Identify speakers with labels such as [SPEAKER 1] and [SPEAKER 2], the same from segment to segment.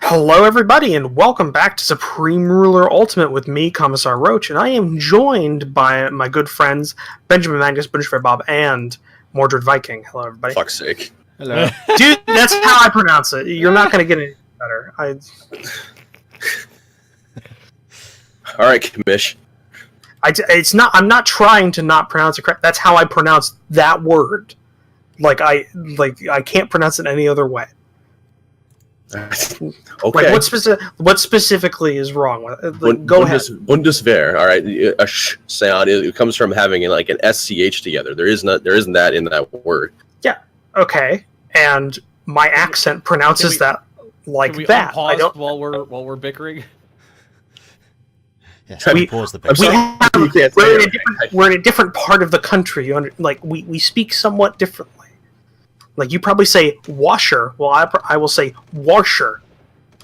[SPEAKER 1] Hello, everybody, and welcome back to Supreme Ruler Ultimate with me, Commissar Roach, and I am joined by my good friends Benjamin Magnus, Bundeswehr Bob, and Mordred Viking. Hello, everybody.
[SPEAKER 2] Fuck's sake.
[SPEAKER 3] Hello.
[SPEAKER 1] Dude, that's how I pronounce it. You're not going to get any better.
[SPEAKER 2] All right, Commish.
[SPEAKER 1] It's not. I'm not trying to not pronounce it correct. That's how I pronounce that word. I can't pronounce it any other way.
[SPEAKER 2] Okay.
[SPEAKER 1] What specifically is wrong with it? Go ahead.
[SPEAKER 2] Bundeswehr. All right. A sh sound. It comes from having like an SCH together. There isn't that in that word.
[SPEAKER 1] Yeah. Okay. And my accent pronounces that like
[SPEAKER 3] can we
[SPEAKER 1] that.
[SPEAKER 3] Unpause
[SPEAKER 1] I don't.
[SPEAKER 3] while we're bickering.
[SPEAKER 4] Yes,
[SPEAKER 2] I mean,
[SPEAKER 4] pause the
[SPEAKER 1] We're in a different part of the country. We speak somewhat differently. Like, you probably say washer. Well, I will say washer.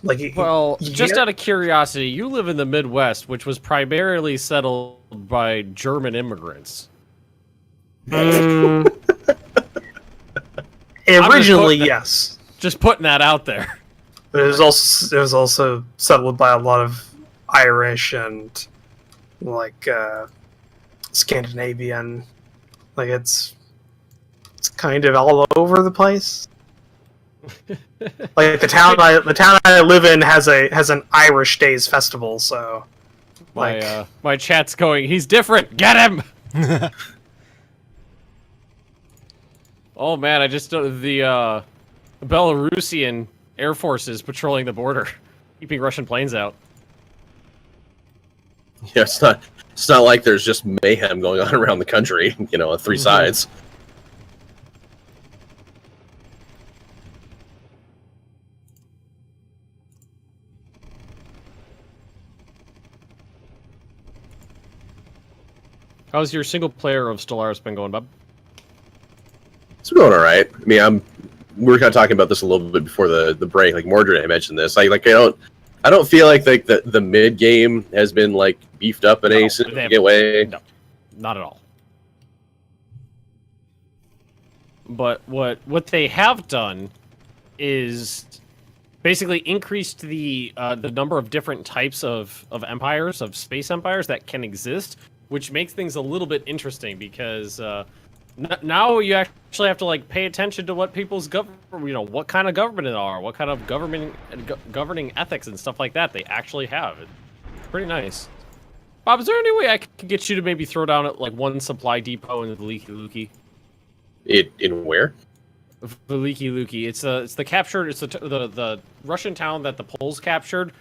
[SPEAKER 3] Well, just out of curiosity, you live in the Midwest, which was primarily settled by German immigrants.
[SPEAKER 1] Originally, yes.
[SPEAKER 3] Just putting that out there.
[SPEAKER 1] But it was also settled by a lot of Irish and Scandinavian. It's kind of all over the place. Like the town I live in has an Irish Days festival, so
[SPEAKER 3] my chat's going, he's different, get him. Oh man, I just the Belarusian Air Forces patrolling the border, keeping Russian planes out.
[SPEAKER 2] Yeah, it's not like there's just mayhem going on around the country, on three sides.
[SPEAKER 3] How's your single player of Stellaris been going, Bob?
[SPEAKER 2] It's going all right. I mean, we were kind of talking about this a little bit before the break. Like Mordred, I mentioned this. I don't feel like the mid game has been beefed up in a significant way.
[SPEAKER 3] No, not at all. But what they have done is basically increased the number of different types of empires, of space empires that can exist, which makes things a little bit interesting because now you actually have to pay attention to what people's what kind of government it are, what kind of governing ethics and stuff like that they actually have. It's pretty nice. Bob, is there any way I could get you to maybe throw down at one supply depot in the Veliki?
[SPEAKER 2] In where?
[SPEAKER 3] Veliki. It's the captured. It's the Russian town that the Poles captured,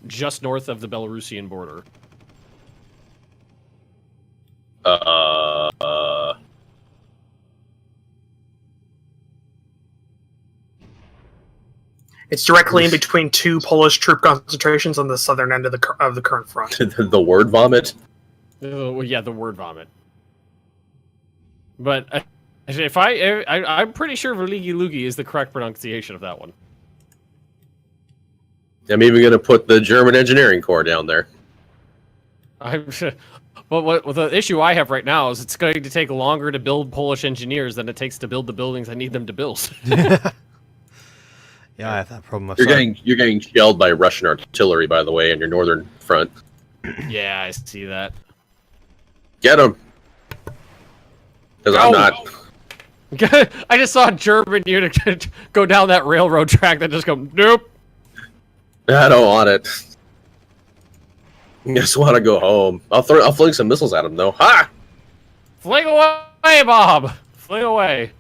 [SPEAKER 3] just north of the Belarusian border.
[SPEAKER 1] It's directly in between two Polish troop concentrations on the southern end of the current front.
[SPEAKER 2] The word vomit.
[SPEAKER 3] Well, yeah, the word vomit. But I'm pretty sure Veliki is the correct pronunciation of that one.
[SPEAKER 2] I'm even going to put the German Engineering Corps down there.
[SPEAKER 3] But the issue I have right now is it's going to take longer to build Polish engineers than it takes to build the buildings I need them to build.
[SPEAKER 4] Yeah, I have that problem myself.
[SPEAKER 2] You're getting shelled by Russian artillery, by the way, on your northern front.
[SPEAKER 3] Yeah, I see that.
[SPEAKER 2] Get them. Because I'm not.
[SPEAKER 3] I just saw a German unit go down that railroad track that just go, nope.
[SPEAKER 2] I don't want it. I just want to go home. I'll fling some missiles at him, though. Ha!
[SPEAKER 3] Fling away, Bob! Fling away.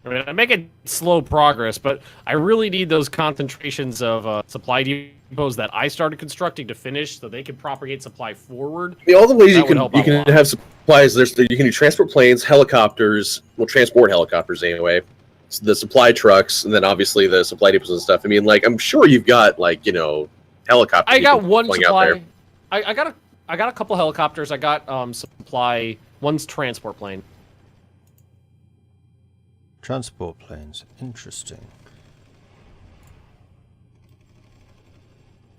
[SPEAKER 3] I mean, I'm making slow progress, but I really need those concentrations of supply depots that I started constructing to finish so they can propagate supply forward.
[SPEAKER 2] I mean, all the ways you can have supplies, you can do transport planes, helicopters, transport helicopters anyway, the supply trucks, and then obviously the supply depots and stuff. I mean, I'm sure you've got helicopters.
[SPEAKER 3] I got one supply. I got a couple helicopters. I got supply. One's transport plane.
[SPEAKER 4] Transport planes. Interesting.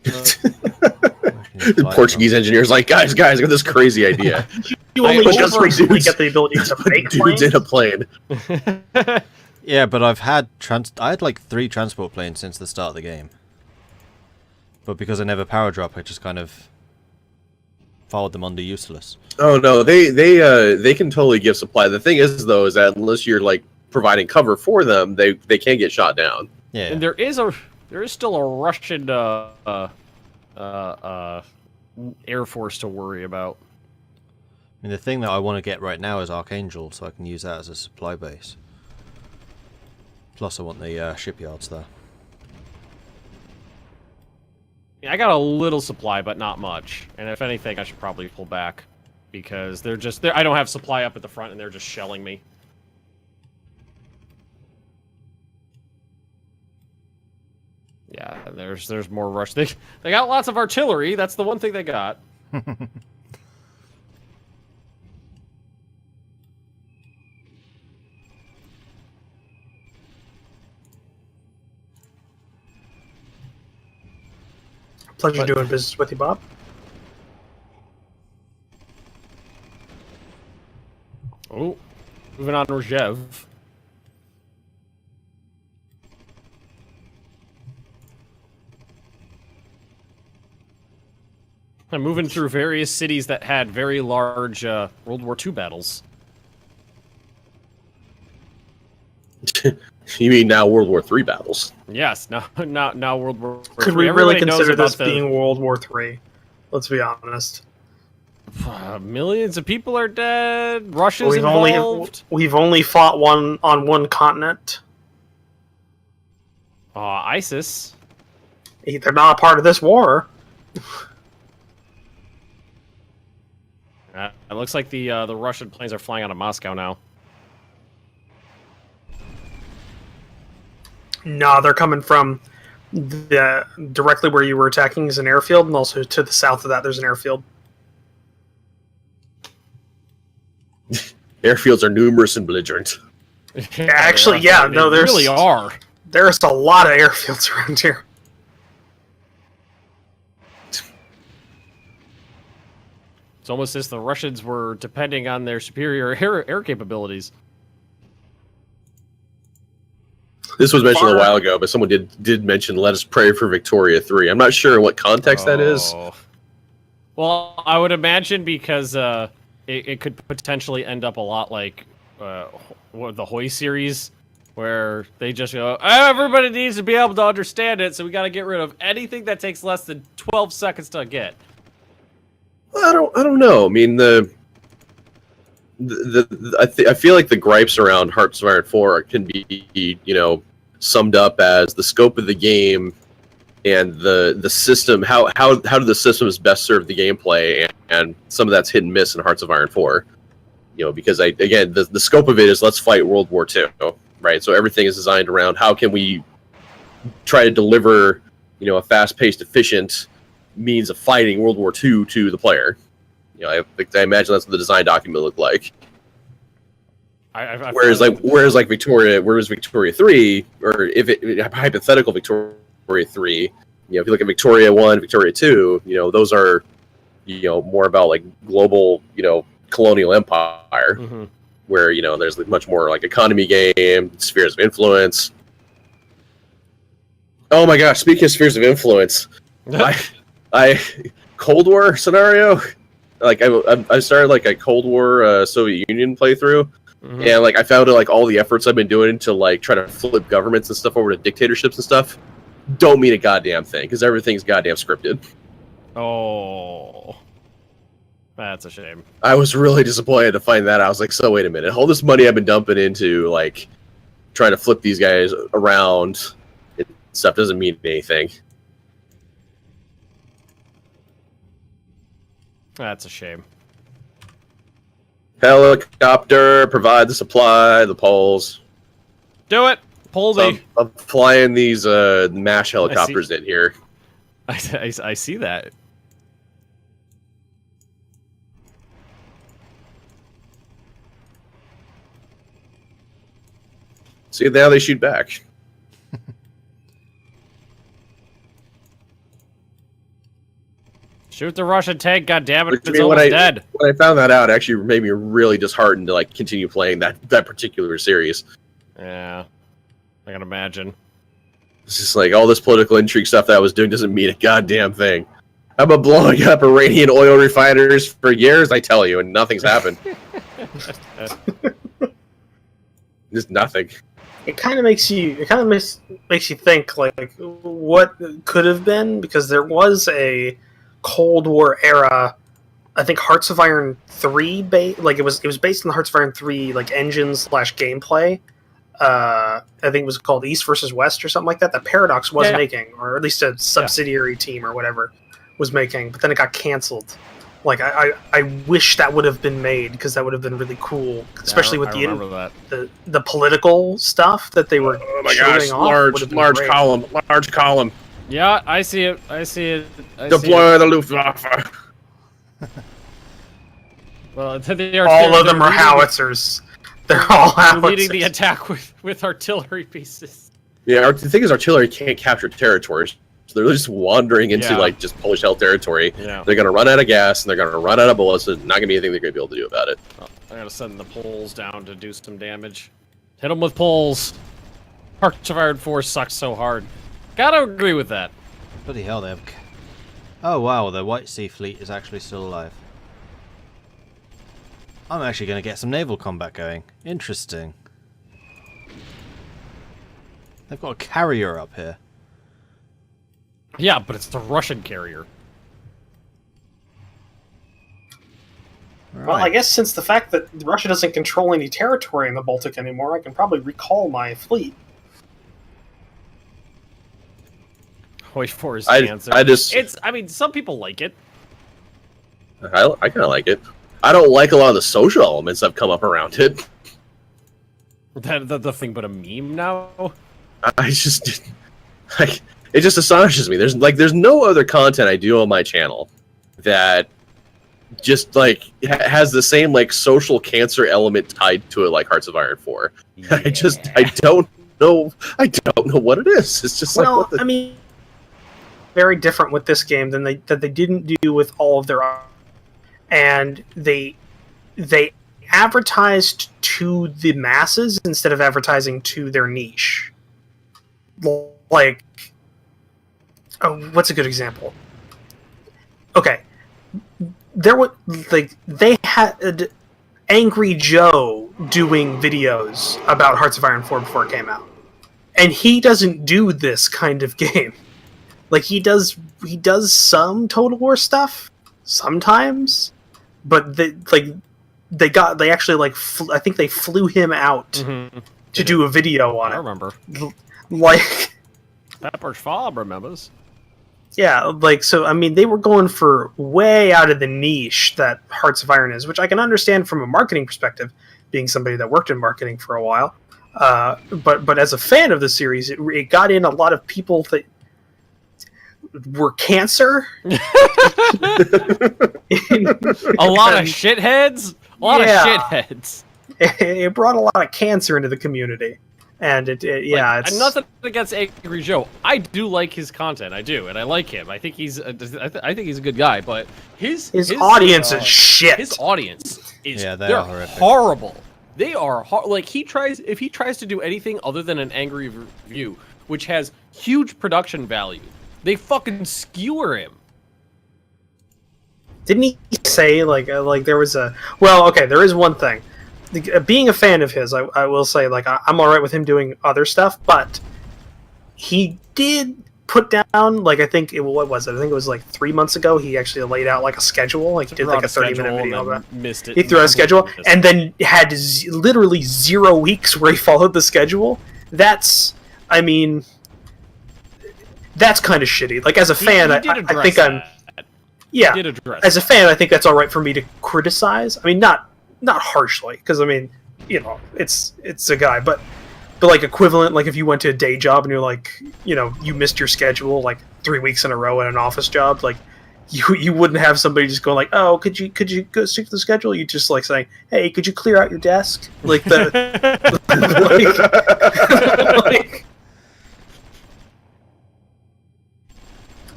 [SPEAKER 2] The Portuguese engineer's like, guys, I got this crazy idea.
[SPEAKER 1] You only
[SPEAKER 3] I
[SPEAKER 1] just
[SPEAKER 3] over-
[SPEAKER 1] recently get the ability to make
[SPEAKER 2] Dudes in a plane.
[SPEAKER 4] Yeah, but I've had I had like 3 transport planes since the start of the game. But because I never power drop, I just kind of followed them under useless.
[SPEAKER 2] Oh no, they can totally give supply. The thing is though, is that unless you're like providing cover for them, they can't get shot down.
[SPEAKER 4] Yeah.
[SPEAKER 3] And there is still a Russian Air Force to worry about.
[SPEAKER 4] I mean, the thing that I want to get right now is Archangel, so I can use that as a supply base. Plus, I want the shipyards there.
[SPEAKER 3] Yeah, I got a little supply, but not much. And if anything, I should probably pull back because I don't have supply up at the front, and they're just shelling me. Yeah, there's more rush. They got lots of artillery. That's the one thing they got.
[SPEAKER 1] Pleasure doing business with you, Bob.
[SPEAKER 3] Oh, moving on to Rjev. I'm moving through various cities that had very large World War II battles.
[SPEAKER 2] You mean now World War III battles?
[SPEAKER 3] Yes, now World War III.
[SPEAKER 1] Could we
[SPEAKER 3] Everybody
[SPEAKER 1] really
[SPEAKER 3] knows
[SPEAKER 1] consider
[SPEAKER 3] about
[SPEAKER 1] this being World War III? Let's be honest.
[SPEAKER 3] Millions of people are dead. Russia's involved.
[SPEAKER 1] We've only fought on one continent.
[SPEAKER 3] ISIS.
[SPEAKER 1] They're not a part of this war.
[SPEAKER 3] It looks like the Russian planes are flying out of Moscow now.
[SPEAKER 1] No, they're coming from directly where you were attacking is an airfield, and also to the south of that there's an airfield.
[SPEAKER 2] Airfields are numerous and belligerent.
[SPEAKER 1] Actually, yeah,
[SPEAKER 3] they
[SPEAKER 1] no, there's
[SPEAKER 3] really are.
[SPEAKER 1] There's a lot of airfields around here.
[SPEAKER 3] It's almost as the Russians were depending on their superior air capabilities.
[SPEAKER 2] This was mentioned a while ago, but someone did mention "Let us pray for Victoria 3." I'm not sure what context that is.
[SPEAKER 3] Well, I would imagine because it could potentially end up a lot like the Hoy series, where they just go, everybody needs to be able to understand it, so we got to get rid of anything that takes less than 12 seconds to get.
[SPEAKER 2] I don't know. I mean, I feel like the gripes around Hearts of Iron 4 can be, summed up as the scope of the game and the system. How do the systems best serve the gameplay? And some of that's hit and miss in Hearts of Iron 4. Because the scope of it is let's fight World War II, right? So everything is designed around how can we try to deliver, a fast-paced, efficient means of fighting World War II to the player. I imagine that's what the design document looked like. Whereas Victoria 3, or hypothetical Victoria 3, if you look at Victoria 1, Victoria 2, those are, more about like global, colonial empire, where, there's much more like economy game, spheres of influence. Oh my gosh, speaking of spheres of influence, I Cold War scenario, like I started like a Cold War Soviet Union playthrough, and like I found like all the efforts I've been doing to like try to flip governments and stuff over to dictatorships and stuff don't mean a goddamn thing because everything's goddamn scripted.
[SPEAKER 3] Oh, that's a shame.
[SPEAKER 2] I was really disappointed to find that. I was like, so wait a minute, all this money I've been dumping into like trying to flip these guys around and stuff doesn't mean anything.
[SPEAKER 3] That's a shame.
[SPEAKER 2] Helicopter, provide the supply, the poles.
[SPEAKER 3] Do it! Pull
[SPEAKER 2] So
[SPEAKER 3] me!
[SPEAKER 2] I'm flying these MASH helicopters in here.
[SPEAKER 3] I see that.
[SPEAKER 2] See, now they shoot back.
[SPEAKER 3] Shoot the Russian tank, goddammit,
[SPEAKER 2] Which,
[SPEAKER 3] it's almost dead.
[SPEAKER 2] When I found that out, it actually made me really disheartened to like continue playing that particular series.
[SPEAKER 3] Yeah, I can imagine.
[SPEAKER 2] It's just like all this political intrigue stuff that I was doing doesn't mean a goddamn thing. I've been blowing up Iranian oil refiners for years, I tell you, and nothing's happened. Just nothing.
[SPEAKER 1] It kind of makes you. It kind of makes you think like what could have been, because there was a Cold War era. I think Hearts of Iron 3 like it was based on the Hearts of Iron 3 like engine / gameplay. I think it was called East versus West or something like that. That Paradox was making, or at least a subsidiary team or whatever was making. But then it got canceled. Like I wish that would have been made, because that would have been really cool, especially with the political stuff that they were.
[SPEAKER 2] Oh my gosh! Large column.
[SPEAKER 3] Yeah, I see it.
[SPEAKER 2] Deploy the Luftwaffe.
[SPEAKER 3] Well,
[SPEAKER 1] all of them are howitzers. They're all howitzers.
[SPEAKER 3] Leading the attack with artillery pieces.
[SPEAKER 2] Yeah, the thing is, artillery can't capture territories. So they're just wandering into like just Polish held territory.
[SPEAKER 3] Yeah.
[SPEAKER 2] They're gonna run out of gas and they're gonna run out of bullets. There's not gonna be anything they're gonna be able to do about it.
[SPEAKER 3] Oh, I gotta send the poles down to do some damage. Hit them with poles. Hearts of Iron 4 sucks so hard. Gotta agree with that.
[SPEAKER 4] Bloody hell, they have... Oh wow, the White Sea Fleet is actually still alive. I'm actually going to get some naval combat going. Interesting. They've got a carrier up here.
[SPEAKER 3] Yeah, but it's the Russian carrier.
[SPEAKER 4] Right.
[SPEAKER 1] Well, I guess since the fact that Russia doesn't control any territory in the Baltic anymore, I can probably recall my fleet.
[SPEAKER 3] Wait for his answer. I mean, some people like it.
[SPEAKER 2] I kind of like it. I don't like a lot of the social elements that have come up around it.
[SPEAKER 3] The thing but a meme now?
[SPEAKER 2] I just... like, it just astonishes me. There's no other content I do on my channel that just, like, has the same, like, social cancer element tied to it like Hearts of Iron 4. Yeah. I don't know what it is. It's just
[SPEAKER 1] well,
[SPEAKER 2] like,
[SPEAKER 1] I mean, very different with this game than they didn't do with all of their... And they advertised to the masses instead of advertising to their niche. Like, what's a good example? Okay, there was they had Angry Joe doing videos about Hearts of Iron 4 before it came out, and he doesn't do this kind of game. Like he does some Total War stuff sometimes. But I think they flew him out to do a video on it.
[SPEAKER 3] I remember.
[SPEAKER 1] Like
[SPEAKER 3] Pepper's Fob remembers.
[SPEAKER 1] Yeah, like so. I mean, they were going for way out of the niche that Hearts of Iron is, which I can understand from a marketing perspective, being somebody that worked in marketing for a while. But as a fan of the series, it got in a lot of people that were cancer.
[SPEAKER 3] A lot of shitheads. A lot of shitheads.
[SPEAKER 1] It brought a lot of cancer into the community, and it's
[SPEAKER 3] nothing against Angry Joe. I do like his content. I do, and I like him. I think he's a good guy. But his
[SPEAKER 1] audience is shit.
[SPEAKER 3] His audience is
[SPEAKER 4] they're
[SPEAKER 3] horrible. They are like if he tries to do anything other than an angry review, which has huge production value. They fucking skewer him.
[SPEAKER 1] Didn't he say like there was a... Well, okay, there is one thing. Being a fan of his, I will say, like, I'm alright with him doing other stuff, but he did put down, like, I think it was like 3 months ago, he actually laid out like a schedule, like he did like a 30-minute video about it.
[SPEAKER 3] Missed it.
[SPEAKER 1] He threw out a schedule, and then had literally 0 weeks where he followed the schedule. That's, I mean... That's kind of shitty. Like, as a fan, I think I'm... Yeah, as a fan, I think that's all right for me to criticize. I mean, not harshly, because, I mean, you know, it's a guy, but like, equivalent, like, if you went to a day job and you're like, you know, you missed your schedule, like, 3 weeks in a row at an office job, like, you wouldn't have somebody just going like, oh, could you go stick to the schedule? You just, like, saying, hey, could you clear out your desk? Like, like...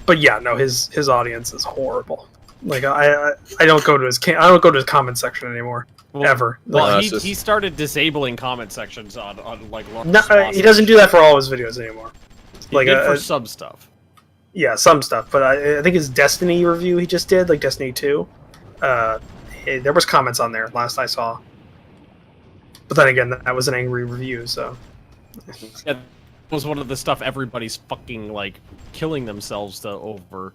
[SPEAKER 1] But yeah, no, his audience is horrible. Like I don't go to his I don't go to his comment section anymore.
[SPEAKER 3] Well,
[SPEAKER 1] ever.
[SPEAKER 3] Well,
[SPEAKER 1] Like,
[SPEAKER 3] he started disabling comment sections on like
[SPEAKER 1] no, he doesn't do that for all his videos anymore.
[SPEAKER 3] He
[SPEAKER 1] Like
[SPEAKER 3] did for some stuff.
[SPEAKER 1] Yeah, some stuff, but I think his Destiny review he just did, like Destiny 2, there was comments on there last I saw. But then again, that was an angry review, so...
[SPEAKER 3] That was one of the stuff everybody's fucking, like, killing themselves over.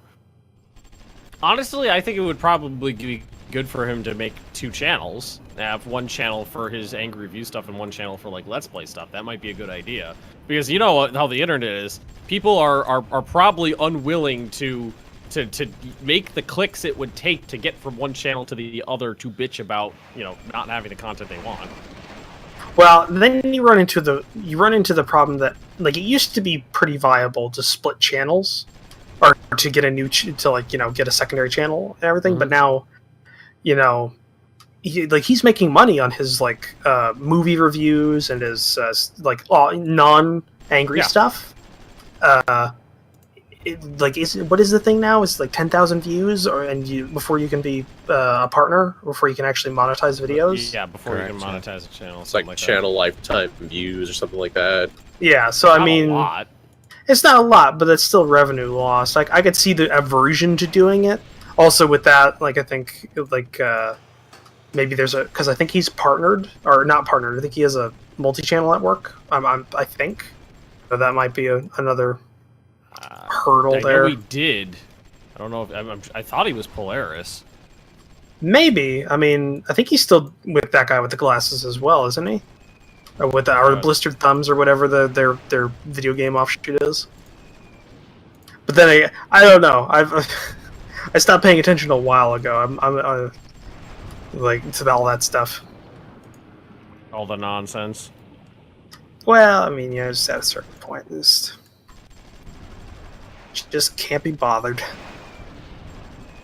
[SPEAKER 3] Honestly, I think it would probably be good for him to make 2 channels. Have one channel for his angry review stuff and one channel for, like, Let's Play stuff. That might be a good idea. Because you know how the internet is. People are probably unwilling to make the clicks it would take to get from one channel to the other to bitch about, you know, not having the content they want.
[SPEAKER 1] Well, then you run into the problem that, like, it used to be pretty viable to split channels, or to get a new get a secondary channel and everything. But now, you know, he's making money on his like movie reviews and his non-angry stuff. What is the thing now? It's like 10,000 views, before you can be a partner, before you can actually monetize videos.
[SPEAKER 3] Yeah, before you can monetize a channel.
[SPEAKER 2] It's like channel lifetime views or something like that.
[SPEAKER 1] Yeah, so I mean,
[SPEAKER 3] a lot.
[SPEAKER 1] It's not a lot, but it's still revenue loss. Like I could see the aversion to doing it. Also, with that, like I think maybe there's because I think he's partnered or not partnered. I think he has a multi-channel network. I think so that might be another hurdle there.
[SPEAKER 3] We did. I don't know if I thought he was Polaris.
[SPEAKER 1] Maybe. I mean, I think he's still with that guy with the glasses as well, isn't he? Or with our blistered thumbs or whatever their video game offshoot is. But then I don't know. I stopped paying attention a while ago. I'm like to all that stuff.
[SPEAKER 3] All the nonsense.
[SPEAKER 1] Well, I mean, just at a certain point, just can't be bothered.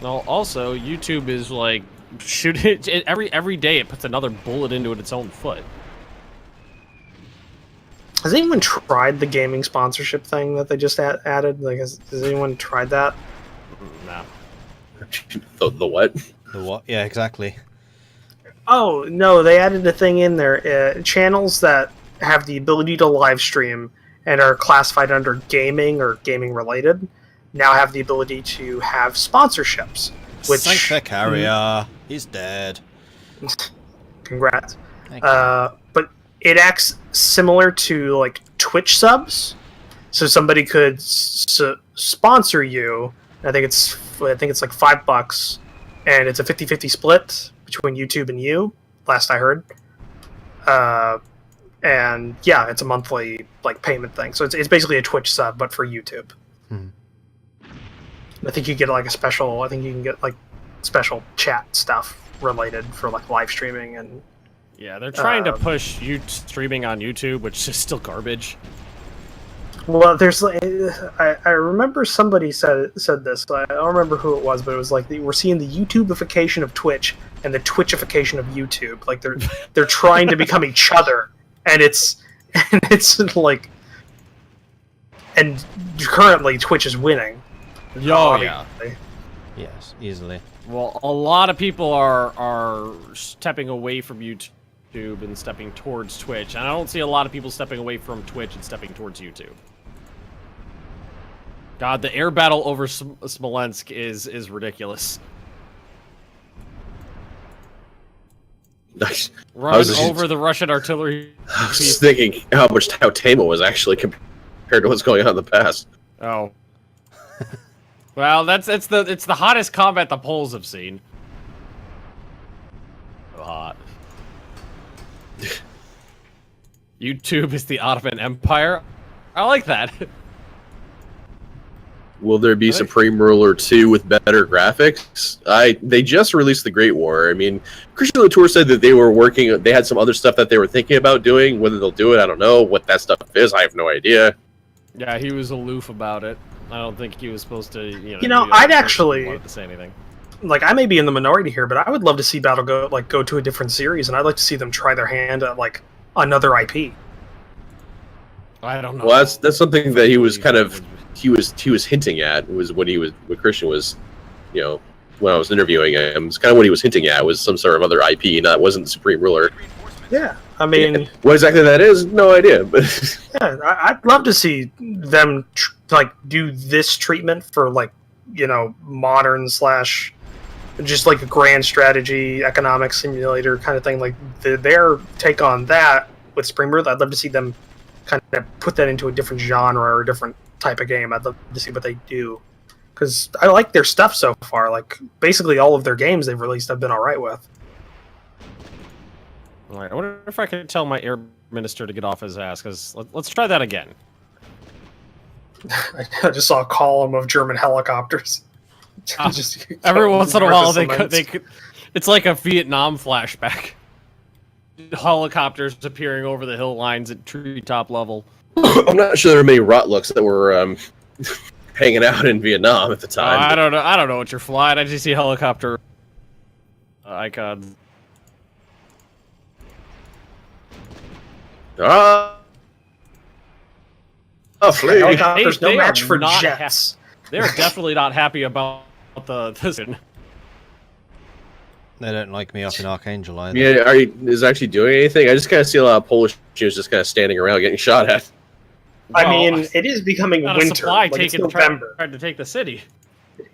[SPEAKER 3] Well, also YouTube is like shooting every day. It puts another bullet into its own foot.
[SPEAKER 1] Has anyone tried the gaming sponsorship thing that they just added? Like, has anyone tried that?
[SPEAKER 3] No.
[SPEAKER 2] The what?
[SPEAKER 4] The what? Yeah, exactly.
[SPEAKER 1] Oh, no, they added a thing in there. Channels that have the ability to live stream and are classified under gaming or gaming related now have the ability to have sponsorships. Which
[SPEAKER 4] Thank the carrier. He's dead.
[SPEAKER 1] Congrats.
[SPEAKER 4] But
[SPEAKER 1] it acts similar to like Twitch subs. So somebody could sponsor you. I think it's like $5, and it's a 50-50 split between YouTube and you. Last I heard. And yeah, it's a monthly like payment thing. So it's basically a Twitch sub, but for YouTube. I think you get like a special. I think you can get like special chat stuff related for like live streaming and.
[SPEAKER 3] Yeah, they're trying to push streaming on YouTube, which is still garbage.
[SPEAKER 1] Well, there's I remember somebody said this. I don't remember who it was, but it was like we're seeing the YouTubeification of Twitch and the Twitchification of YouTube. Like they're trying to become each other, and it's like, and currently Twitch is winning.
[SPEAKER 3] Oh yeah.
[SPEAKER 4] yes, easily.
[SPEAKER 3] Well, a lot of people are stepping away from YouTube and stepping towards Twitch, and I don't see a lot of people stepping away from Twitch and stepping towards YouTube. God, the air battle over Smolensk is ridiculous.
[SPEAKER 2] Nice.
[SPEAKER 3] Run over the Russian artillery.
[SPEAKER 2] I was thinking how tame it was actually compared to what's going on in the past.
[SPEAKER 3] Oh. Well, it's the hottest combat the Poles have seen. So hot. YouTube is the Ottoman Empire. I like that.
[SPEAKER 2] Will there be Supreme Ruler 2 with better graphics? They just released the Great War. I mean, Christian Latour said that they had some other stuff that they were thinking about doing. Whether they'll do it, I don't know. What that stuff is, I have no idea.
[SPEAKER 3] Yeah, he was aloof about it. I don't think he was supposed to,
[SPEAKER 1] I'd actually
[SPEAKER 3] wanted to say anything.
[SPEAKER 1] Like, I may be in the minority here, but I would love to see Battle go to a different series, and I'd like to see them try their hand at like another IP.
[SPEAKER 3] I don't know.
[SPEAKER 2] Well, that's something that he was kind of he was hinting at was when Christian was, when I was interviewing him. It's kind of what he was hinting at, was some sort of other IP, and that wasn't the Supreme Ruler.
[SPEAKER 1] Yeah, I mean,
[SPEAKER 2] what exactly that is, no idea. But
[SPEAKER 1] yeah, I'd love to see them like do this treatment for like, you know, modern / just like a grand strategy economic simulator kind of thing. Like their take on that with Supreme Ruler, I'd love to see them kind of put that into a different genre or a different type of game. I'd love to see what they do, because I like their stuff so far. Like basically all of their games they've released I've been alright with.
[SPEAKER 3] Alright, I wonder if I could tell my air minister to get off his ass, because let's try that again.
[SPEAKER 1] I just saw a column of German helicopters. Just
[SPEAKER 3] every once in a while they
[SPEAKER 1] cements.
[SPEAKER 3] could, it's like a Vietnam flashback. Helicopters appearing over the hill lines at treetop level.
[SPEAKER 2] I'm not sure there were many Rotlooks that were hanging out in Vietnam at the time.
[SPEAKER 3] I don't know. I don't know what you're flying. I just see helicopter icons.
[SPEAKER 2] Flee.
[SPEAKER 1] Helicopters, no
[SPEAKER 3] They
[SPEAKER 1] match
[SPEAKER 3] are
[SPEAKER 1] for
[SPEAKER 3] not
[SPEAKER 1] jets.
[SPEAKER 3] They're definitely not happy about this.
[SPEAKER 4] They don't like me up in Archangel either.
[SPEAKER 2] Yeah, is it actually doing anything? I just kind of see a lot of Polish Jews just kind of standing around getting shot at.
[SPEAKER 1] I mean, it is becoming
[SPEAKER 3] Not
[SPEAKER 1] winter.
[SPEAKER 3] a supply
[SPEAKER 1] Like, it's
[SPEAKER 3] taking
[SPEAKER 1] November.
[SPEAKER 3] tried to take the city.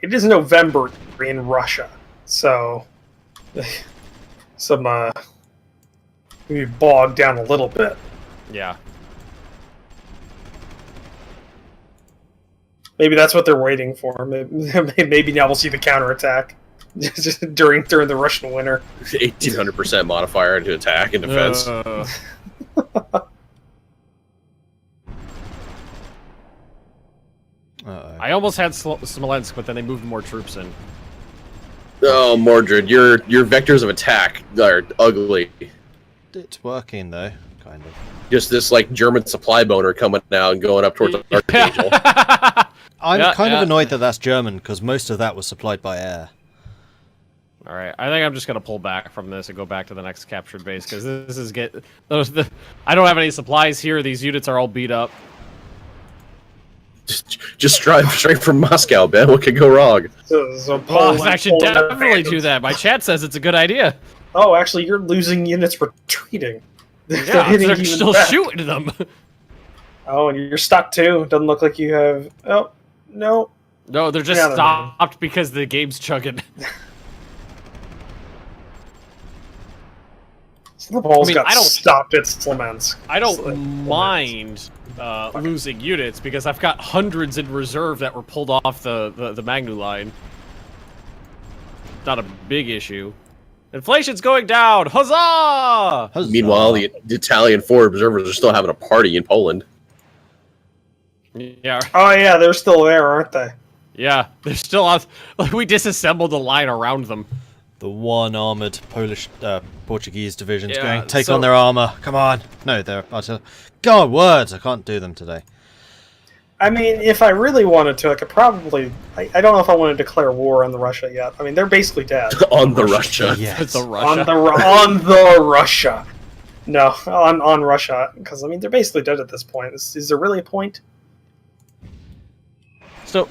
[SPEAKER 1] It is November in Russia, so some we bogged down a little bit.
[SPEAKER 3] Yeah.
[SPEAKER 1] Maybe that's what they're waiting for. Maybe now we'll see the counterattack just during the Russian winter.
[SPEAKER 2] 1800% modifier into attack and defense.
[SPEAKER 3] I almost had Smolensk, but then they moved more troops in.
[SPEAKER 2] Oh, Mordred, your vectors of attack are ugly.
[SPEAKER 4] It's working though, kind of.
[SPEAKER 2] Just this like German supply boner coming out and going up towards the Archangel.
[SPEAKER 4] I'm kind of annoyed that that's German, because most of that was supplied by air.
[SPEAKER 3] Alright, I think I'm just gonna pull back from this and go back to the next captured base, because this is I don't have any supplies here, these units are all beat up.
[SPEAKER 2] Just drive straight from Moscow, Ben. What could go wrong?
[SPEAKER 3] Well, I should definitely do that. My chat says it's a good idea.
[SPEAKER 1] Oh, actually, you're losing units retreating.
[SPEAKER 3] Yeah, they're still shooting them.
[SPEAKER 1] Oh, and you're stuck too. Doesn't look like you have... Oh, no.
[SPEAKER 3] No, they're just stopped because the game's chugging.
[SPEAKER 1] The balls got
[SPEAKER 3] I don't
[SPEAKER 1] stopped at Smolensk.
[SPEAKER 3] I don't mind losing units, because I've got hundreds in reserve that were pulled off the Magnus line. Not a big issue. Inflation's going down! Huzzah!
[SPEAKER 4] Huzzah!
[SPEAKER 2] Meanwhile, the Italian forward observers are still having a party in Poland.
[SPEAKER 3] Yeah.
[SPEAKER 1] Oh yeah, they're still there, aren't they?
[SPEAKER 3] Yeah, they're still on. Like, we disassembled the line around them.
[SPEAKER 4] The one armored Portuguese division's
[SPEAKER 3] Yeah,
[SPEAKER 4] going, take on their armor. Come on. No, they're... God, words! I can't do them today.
[SPEAKER 1] I mean, if I really wanted to, I could probably... I don't know if I want to declare war on the Russia yet. I mean, they're basically dead.
[SPEAKER 2] On the Russia.
[SPEAKER 4] Yes.
[SPEAKER 3] The Russia.
[SPEAKER 1] On the Russia. No, on Russia. Because, I mean, they're basically dead at this point. Is there really a point?
[SPEAKER 3] So,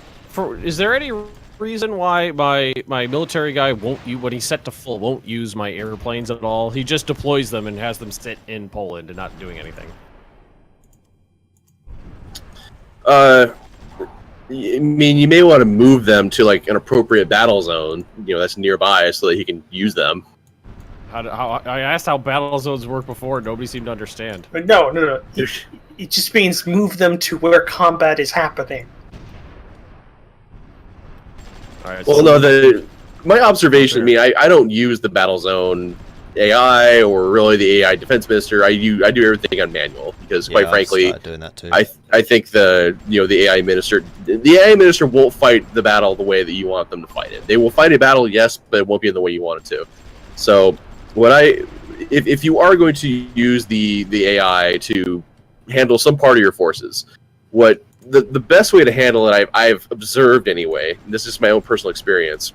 [SPEAKER 3] is there any reason why my military guy won't, when he's set to full, won't use my airplanes at all? He just deploys them and has them sit in Poland and not doing anything.
[SPEAKER 2] I mean, you may want to move them to like an appropriate battle zone, that's nearby, so that he can use them.
[SPEAKER 3] How I asked how battle zones work before, nobody seemed to understand.
[SPEAKER 1] But no. It just means move them to where combat is happening.
[SPEAKER 3] All right,
[SPEAKER 2] Well, no, my observation, I don't use the battle zone AI or really the AI defense minister. I do everything on manual, because quite frankly,
[SPEAKER 4] doing that too.
[SPEAKER 2] I think the AI minister won't fight the battle the way that you want them to fight it. They will fight a battle, yes, but it won't be in the way you want it to. So if you are going to use the AI to handle some part of your forces, what the best way to handle it, I've observed anyway, and this is my own personal experience,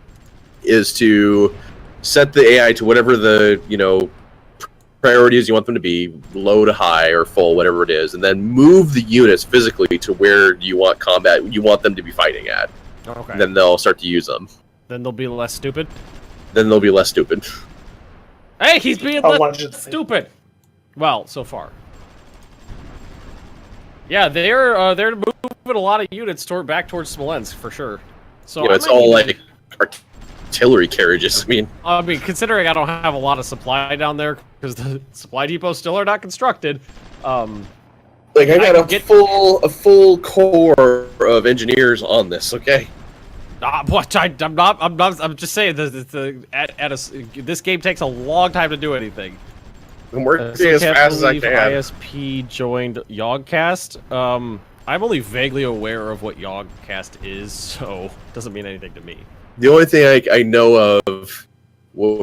[SPEAKER 2] is to set the AI to whatever the priorities you want them to be, low to high or full, whatever it is, and then move the units physically to where you want them to be fighting at.
[SPEAKER 3] Okay.
[SPEAKER 2] And then they'll start to use them.
[SPEAKER 3] Then they'll be less stupid.
[SPEAKER 2] Then they'll be less stupid.
[SPEAKER 3] Hey, he's being stupid. Well, so far. Yeah, they're moving a lot of units back towards Smolensk for sure. So
[SPEAKER 2] you know, it's all like artillery carriages.
[SPEAKER 3] I mean, considering I don't have a lot of supply down there because the supply depots still are not constructed.
[SPEAKER 2] Like I got a full core of engineers on this. Okay.
[SPEAKER 3] What? I'm just saying this game takes a long time to do anything.
[SPEAKER 2] I'm working as fast as I can.
[SPEAKER 3] ISP joined Yogcast. I'm only vaguely aware of what Yogcast is, so it doesn't mean anything to me.
[SPEAKER 2] The only thing I know of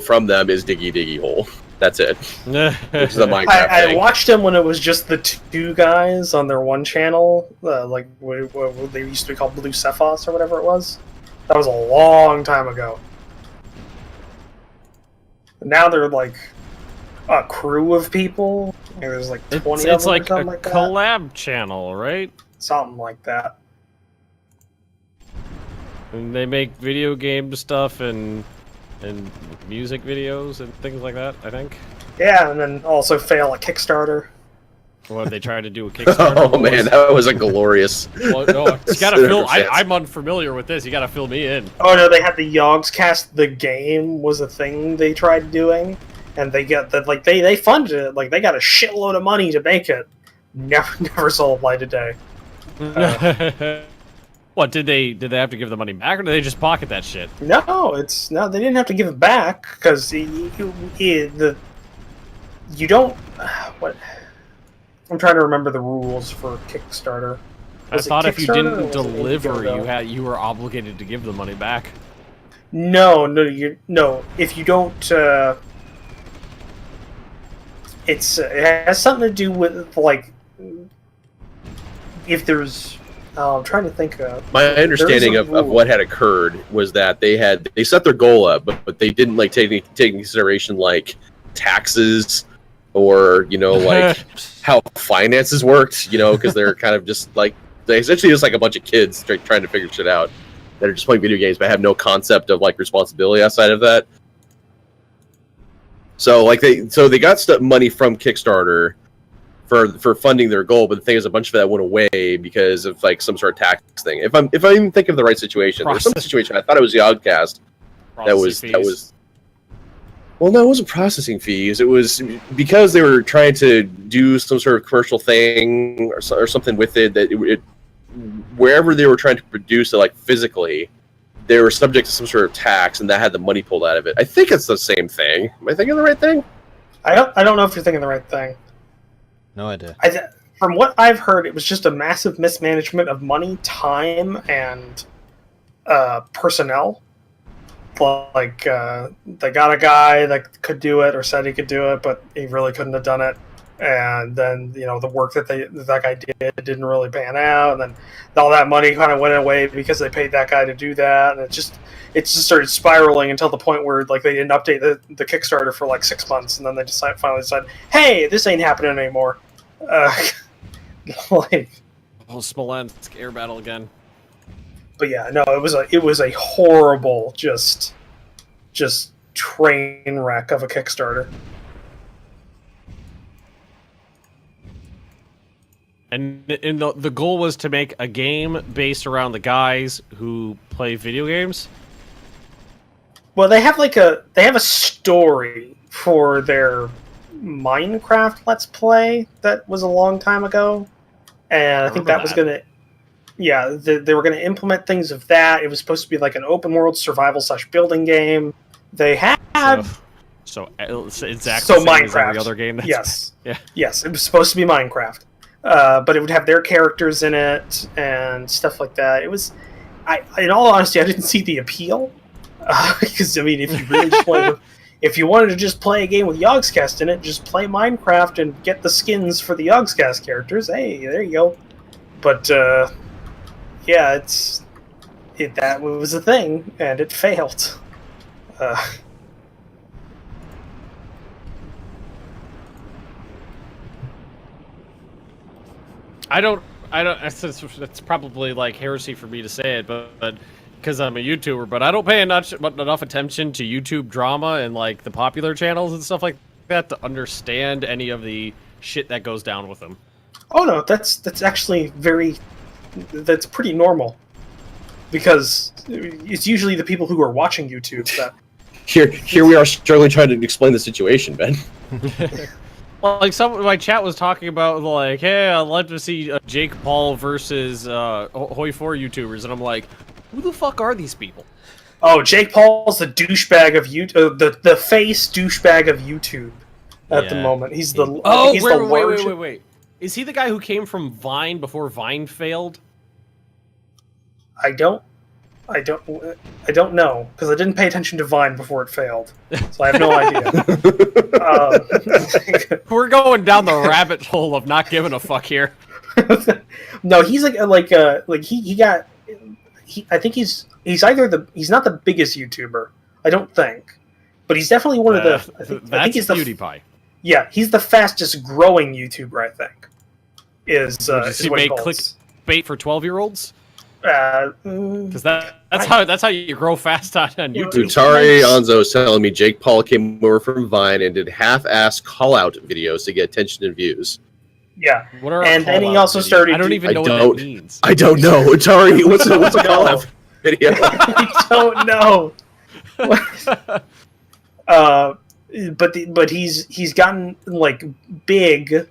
[SPEAKER 2] from them is Diggy Diggy Hole. That's it. Which is a Minecraft
[SPEAKER 1] I watched them when it was just the two guys on their one channel, like what they used to be called Blue Cephas or whatever it was. That was a long time ago. Now they're like a crew of people. There's like 20 of them.
[SPEAKER 3] It's like a
[SPEAKER 1] like
[SPEAKER 3] collab channel, right?
[SPEAKER 1] Something like that.
[SPEAKER 3] And they make video game stuff and music videos and things like that, I think.
[SPEAKER 1] Yeah, and then also fail at Kickstarter.
[SPEAKER 3] What, they tried to do a Kickstarter?
[SPEAKER 2] Oh man, that was a glorious.
[SPEAKER 3] Well, no, you gotta fill. I'm unfamiliar with this. You gotta fill me in.
[SPEAKER 1] Oh no, they had the Yogscast. The game was a thing they tried doing, and they got the they funded it. Like they got a shitload of money to make it. Never sold light a day.
[SPEAKER 3] What did they have to give the money back, or did they just pocket that shit?
[SPEAKER 1] No, they didn't have to give it back because you don't. What? I'm trying to remember the rules for Kickstarter.
[SPEAKER 3] I thought if you didn't deliver, you were obligated to give the money back.
[SPEAKER 1] No. If you don't, it has something to do with like if there's. I'm trying to think of.
[SPEAKER 2] My understanding of what had occurred was that they set their goal up, but they didn't like take into consideration like taxes or like how finances worked. Because they're kind of just like they essentially just like a bunch of kids trying to figure shit out that are just playing video games but have no concept of like responsibility outside of that. So like they got money from Kickstarter for funding their goal, but the thing is, a bunch of that went away because of like some sort of tax thing. If I even think of the right situation, there's some situation. I thought it was the Yogcast. That was. Well, no, it wasn't processing fees. It was because they were trying to do some sort of commercial thing or something with it. That wherever they were trying to produce it, like physically, they were subject to some sort of tax, and that had the money pulled out of it. I think it's the same thing. Am I thinking of the right thing?
[SPEAKER 1] I don't know if you're thinking the right thing.
[SPEAKER 4] No idea.
[SPEAKER 1] From what I've heard, it was just a massive mismanagement of money, time, and personnel. Like, they got a guy that could do it or said he could do it, but he really couldn't have done it. And then, the work that guy did didn't really pan out. And then all that money kind of went away because they paid that guy to do that. And it just started spiraling until the point where like they didn't update the Kickstarter for like 6 months. And then they finally decided, hey, this ain't happening anymore.
[SPEAKER 3] Smolensk air battle again.
[SPEAKER 1] But yeah, no, it was a horrible just train wreck of a Kickstarter.
[SPEAKER 3] And the goal was to make a game based around the guys who play video games.
[SPEAKER 1] Well, they have a story for their Minecraft Let's Play that was a long time ago, and I think that was gonna. Yeah, they were going to implement things of that. It was supposed to be like an open world survival / building game. They had
[SPEAKER 3] so exactly so
[SPEAKER 1] Minecraft.
[SPEAKER 3] As every other game.
[SPEAKER 1] Yes,
[SPEAKER 3] yeah,
[SPEAKER 1] yes, it was supposed to be Minecraft, but it would have their characters in it and stuff like that. It was, in all honesty, I didn't see the appeal because I mean, if you really just if you wanted to just play a game with Yogscast in it, just play Minecraft and get the skins for the Yogscast characters. Hey, there you go. But yeah, that was a thing, and it failed.
[SPEAKER 3] I don't. It's probably like heresy for me to say it, but because I'm a YouTuber, but I don't pay enough attention to YouTube drama and like the popular channels and stuff like that to understand any of the shit that goes down with them.
[SPEAKER 1] Oh no, that's actually that's pretty normal, because it's usually the people who are watching YouTube that.
[SPEAKER 2] Here we are struggling trying to explain the situation, Ben.
[SPEAKER 3] Well, like my chat was talking about, like, hey, I'd like to see Jake Paul versus Hoi4 YouTubers, and I'm like, who the fuck are these people?
[SPEAKER 1] Oh, Jake Paul's the douchebag of YouTube, the face douchebag of YouTube at the moment. He's the
[SPEAKER 3] wait. Is he the guy who came from Vine before Vine failed?
[SPEAKER 1] I don't know, because I didn't pay attention to Vine before it failed, so I have no idea.
[SPEAKER 3] We're going down the rabbit hole of not giving a fuck here.
[SPEAKER 1] No, he's I think he's not the biggest YouTuber, I don't think, but he's definitely one of the. I think he's
[SPEAKER 3] PewDiePie.
[SPEAKER 1] Yeah, he's the fastest growing YouTuber, I think. Is
[SPEAKER 3] he
[SPEAKER 1] what
[SPEAKER 3] made clickbait for 12-year-olds? Because that's how you grow fast on YouTube.
[SPEAKER 2] Utari Anzo is telling me Jake Paul came over from Vine and did half-ass call-out videos to get attention and views.
[SPEAKER 1] Yeah, and then he also started.
[SPEAKER 3] I don't even know what that means.
[SPEAKER 2] I don't know, Utari. What's a call-out video?
[SPEAKER 1] I don't know. But he's gotten like big,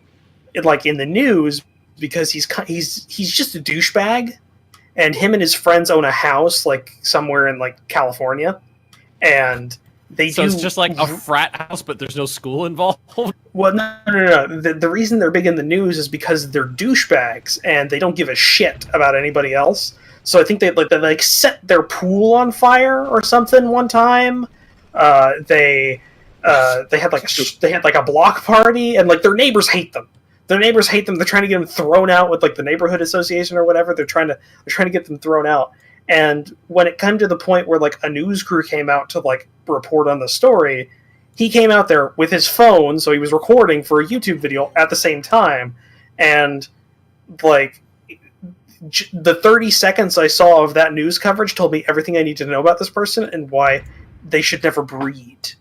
[SPEAKER 1] like in the news because he's just a douchebag. And him and his friends own a house, like, somewhere in, like, California. And
[SPEAKER 3] So it's just like a frat house, but there's no school involved?
[SPEAKER 1] Well, no. The reason they're big in the news is because they're douchebags, and they don't give a shit about anybody else. So I think they set their pool on fire or something one time. They had like a block party, and, like, their neighbors hate them. Their neighbors hate them. They're trying to get them thrown out with like the neighborhood association or whatever. They're trying to get them thrown out. And when it came to the point where like a news crew came out to like report on the story, he came out there with his phone, so he was recording for a YouTube video at the same time. And like the 30 seconds I saw of that news coverage told me everything I need to know about this person and why they should never breed.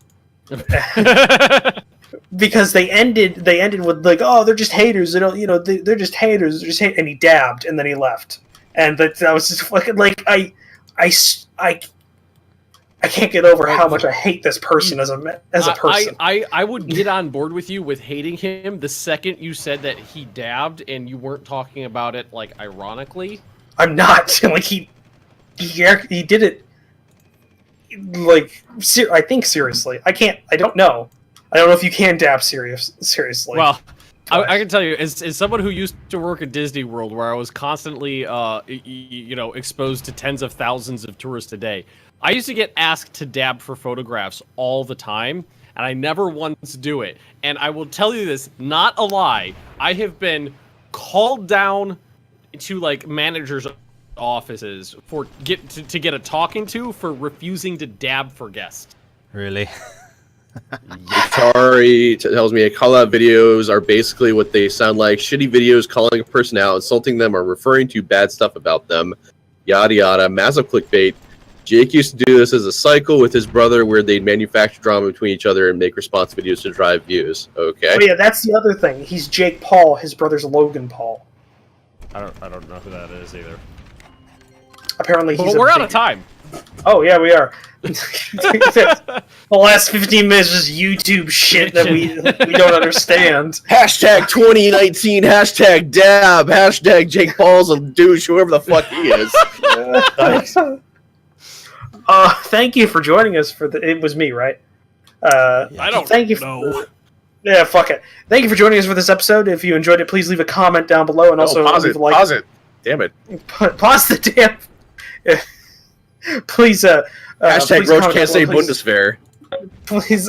[SPEAKER 1] Because they ended with like, oh, they're just haters. They don't, they're just haters. And he dabbed, and then he left. And that was just fucking like I can't get over how much I hate this person as a person.
[SPEAKER 3] I would get on board with you with hating him the second you said that he dabbed, and you weren't talking about it like ironically.
[SPEAKER 1] I'm not. Like he did it. Like I think seriously. I don't know. I don't know if you can dab seriously.
[SPEAKER 3] Well, I can tell you, as someone who used to work at Disney World, where I was constantly, exposed to tens of thousands of tourists a day, I used to get asked to dab for photographs all the time, and I never once do it. And I will tell you this, not a lie, I have been called down to like managers' offices to get a talking to for refusing to dab for guests.
[SPEAKER 4] Really?
[SPEAKER 2] Atari tells me call-out videos are basically what they sound like. Shitty videos calling a person out, insulting them, or referring to bad stuff about them. Yada yada. Massive clickbait. Jake used to do this as a cycle with his brother where they'd manufacture drama between each other and make response videos to drive views. Okay.
[SPEAKER 1] Oh yeah, that's the other thing. He's Jake Paul. His brother's Logan Paul.
[SPEAKER 3] I don't know who that is either.
[SPEAKER 1] Apparently he's
[SPEAKER 3] we're out of time.
[SPEAKER 1] Oh yeah, we are. The last 15 minutes is YouTube shit that we don't understand.
[SPEAKER 2] Hashtag 2019, hashtag dab, hashtag Jake Paul's a douche, whoever the fuck he is.
[SPEAKER 1] Thank you for joining us it was me, right?
[SPEAKER 3] I don't know.
[SPEAKER 1] Yeah, fuck it. Thank you for joining us for this episode. If you enjoyed it, please leave a comment down below and also
[SPEAKER 2] pause
[SPEAKER 1] leave
[SPEAKER 2] it,
[SPEAKER 1] a like.
[SPEAKER 2] Pause it. Damn it.
[SPEAKER 1] Pause the damn. Please,
[SPEAKER 2] hashtag
[SPEAKER 1] please
[SPEAKER 2] Roach can't say
[SPEAKER 1] please,
[SPEAKER 2] Bundeswehr.
[SPEAKER 1] Please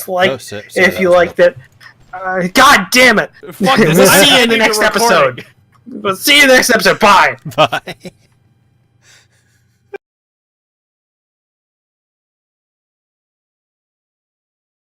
[SPEAKER 1] like if you
[SPEAKER 4] was
[SPEAKER 1] liked it. God damn it!
[SPEAKER 3] Fuck this.
[SPEAKER 1] We'll see you in the next episode. We'll see you in the next episode. Bye.
[SPEAKER 4] Bye.